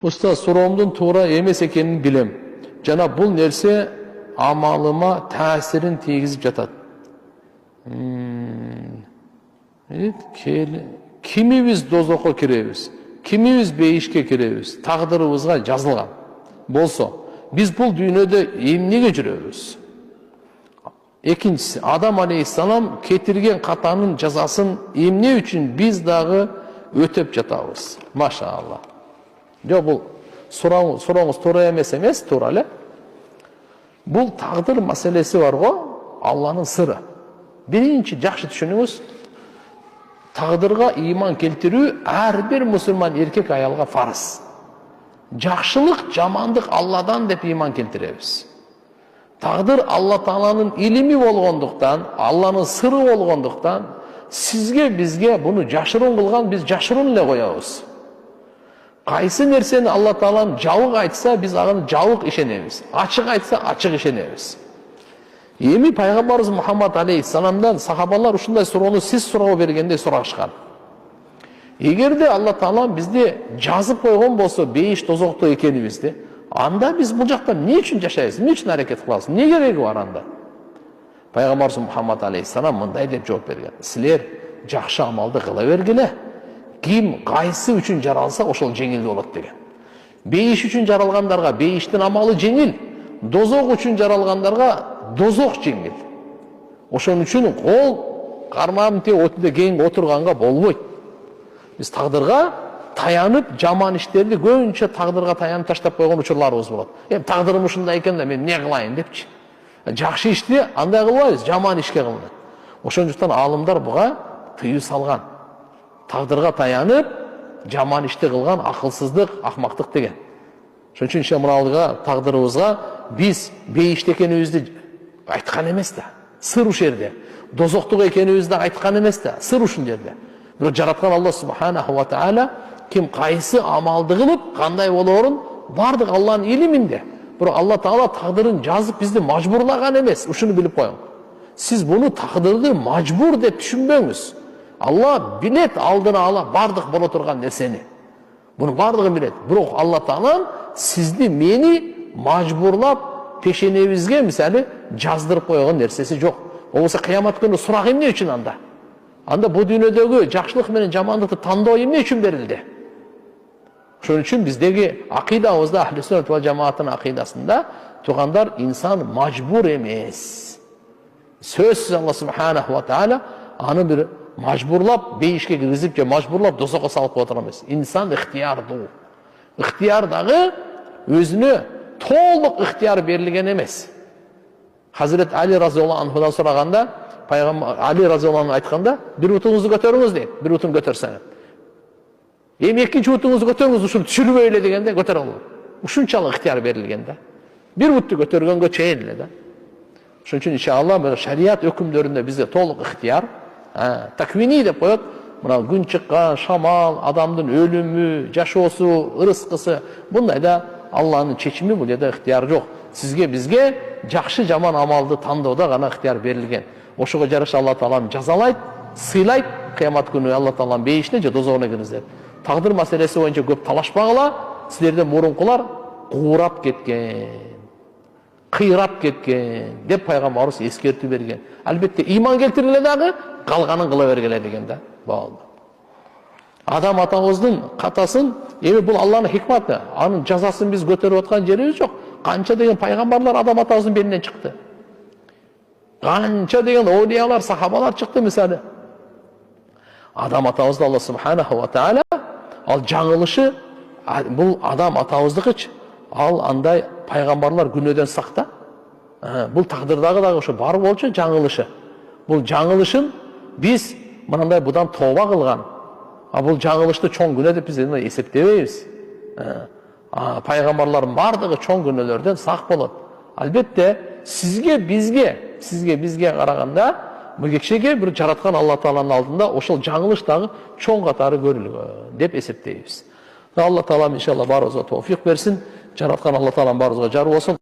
Usta so'rovimdin to'g'ri emas ekanini bilem. Jana bu nerse amalıma ta'sirin tegizib жатат. Kimimiz dozokka kiremiz, kimimiz beyişke kiremiz, taqdiribizga жазылган. Bolsa, biz bu dünyada emnege жүрөбүz? Ekincisi, Adam aleyhisselam ketirgen katanın cezasın emne üçün biz dağı ötep жатабыз. Maşallah. Yo bu sorağınız to'ra emes, to'rali. Bu taqdir masalesi var go, Allah'ın sırrı. Birinci жақсы түшүнүңүз, taqdirga iman keltirүү her bir musulman erkek ayalga farz. Жақшылык, жамандык Allah'dan деп iman keltirебиz. Taqdir Allah Taala'nın ilimi болгондуктан, Allah'ın sırrı болгондуктан, sizge bizge bunu жашырын kılgan, biz жашырын эле коебуз. Qaysı nerseni Allah Taala'nın жабык айтса, biz аны жабык ишенебиz. Açık айтса, açık ишенебиz. Эми Пайгамбарыбыз Muhammed Aleyhisselam'dan sahabalar ушундай суроону siz суроо бергенде сурашкан. Эгерде Allah Taala bizde жазып койгон болсо, бейиш тозокто экенибизди, анда biz бул жакта эмне үчүн жашайбыз, эмне үчүн аракет кылабыз, эмне кереги бар анда? Пайгамбарыбыз Muhammed Aleyhisselam мындай деп жооп берген: силер жакшы амалды кыла бергиле, ким кайсы үчүн жаралса ошол жеңил болот деген. Бейиш үчүн жаралгандарга бейиштин амалы жеңил, дозок үчүн жаралгандарга дозок жеңил. Ошон үчүн кол кармагын те өтүндө кең отурганга болбойт. Biz taqdirga tayanıp жаман иштерди көбүнчө taqdirga tayanıp таштап койгон учурларыбыз болот. Taqdirim ушундай экен да мен эмне кылайын депчи. Жакшы ишти андай кылбайбыз, жаман ишке кылынат. Ошондуктан алымдар буга тыюу салган. Taqdirga tayanıp жаман ишти кылган акылсыздык, акмактык деген. Ошон үчүн шамралга taqdirибизga biz бейиште экенибизди айткан эмес да. Сыр ушул жерде. Дозоктук экенибизди айткан эмес да. Сыр ушул жерде. Бирок жараткан Алла Субханаху ва Таала ким кайсы амалды кылып, кандай болоорун бардык Алланын илиминде. Бирок Алла Таала тагдырын жазып бизди мажбурлаган эмес. Ушуну билип коюң. Сиз буну тагдырды мажбур деп түшүнбөңүз. Алла билет алдына ала бардык боло турган нерсени. Буну бардыгын билет. Бирок Алла Таала сизди мени мажбурлап пешенебизге мисалы жаздырып койгон нерсеси жок. Болбосо кыямат күнү сурак эмне үчүн анда? Анда bu dünyadagi жақшылық менен жамандыкты тандоо эмне үчүн берилди? Ошон үчүн биздеги акыйдабызда, Ахли Сүннат ва Жамааттын акыйдасында тугандар инсан мажбур эмес. Сөзсүз Алла Субханаху ва Таала аны бир мажбурлап, бейишке киргизип же мажбурлап дозокко салып коя турган эмес. Инсан ыктыярдуу. Ыктыяр дагы өзүнө толук ыктыяр берилген эмес. Hazret Ali разияллаху анхудан сураганда, Пайгамбар Али разияллаху анху айтканда, бир утуңузду көтөрүңүз дейт. Бир утун көтөрсөң. Эми экинчи утуңузду көтөрүңүз, ушуну түшүрбөй эле дегенде көтөрө алуу. Ушунчалык ыктыяр берилген да. Бир утты көтөргөнгө чейин эле да. Ошон үчүн иншалла мына шарият өкүмдөрүндө бизде толук ыктыяр, таквини деп коет. Мына күн чыккан, шамал, адамдын өлүмү, жашоосу, ырыскысы, бундайда Алланын чечими, бул жерде ыктыяр жок. Сизге бизге жакшы жаман амалды тандоодо гана ыктыяр берилген. Ошого жараша Алла Таалам жазалайт, сыйлайт, кыямат күнү Алла Таалам бейишине же дозогуна киргизет. Тагдыр маселеси боюнча көп талашпагыла, силерден мурункулар куурап кеткен, кыйрап кеткен деп Пайгамбарыбыз эскертүү берген. Албетте иман келтиргиле дагы, калганын кыла бергиле деген да. Болду. Адам атабыздын катасын, эми бул Алланын хикматы, анын жазасын биз көтөрүп аткан жерибиз жок. Канча деген пайгамбарлар Адам атабыздын белинен чыкты. Канча деген оолиялар, сахабалар чыкты мисалы. Адам атабызды Алла Субханаху ва Таала ал жаңылышы, бул Адам атабыздыкычы, ал андай пайгамбарлар күнөөдөн сакта. Бул тагдырдагы дагы ошо бар болчу жаңылышы. Бул жаңылышын биз мындай будан тооба кылган. Бул жаңылышты чоң күнөө деп биз эсептебейбиз. Пайгамбарлардын бардыгы чоң күнөөлөрдөн сак болот. Албетте сизге бизге караганда бул кишиге бир жараткан Алла Тааланын алдында ошол жаңылыш дагы чоң катары көрүлгөн деп эсептейбиз. Алла Таалам иншалла барыбызга тоофик берсин. Жараткан Алла Таалам барыбызга жар болсун.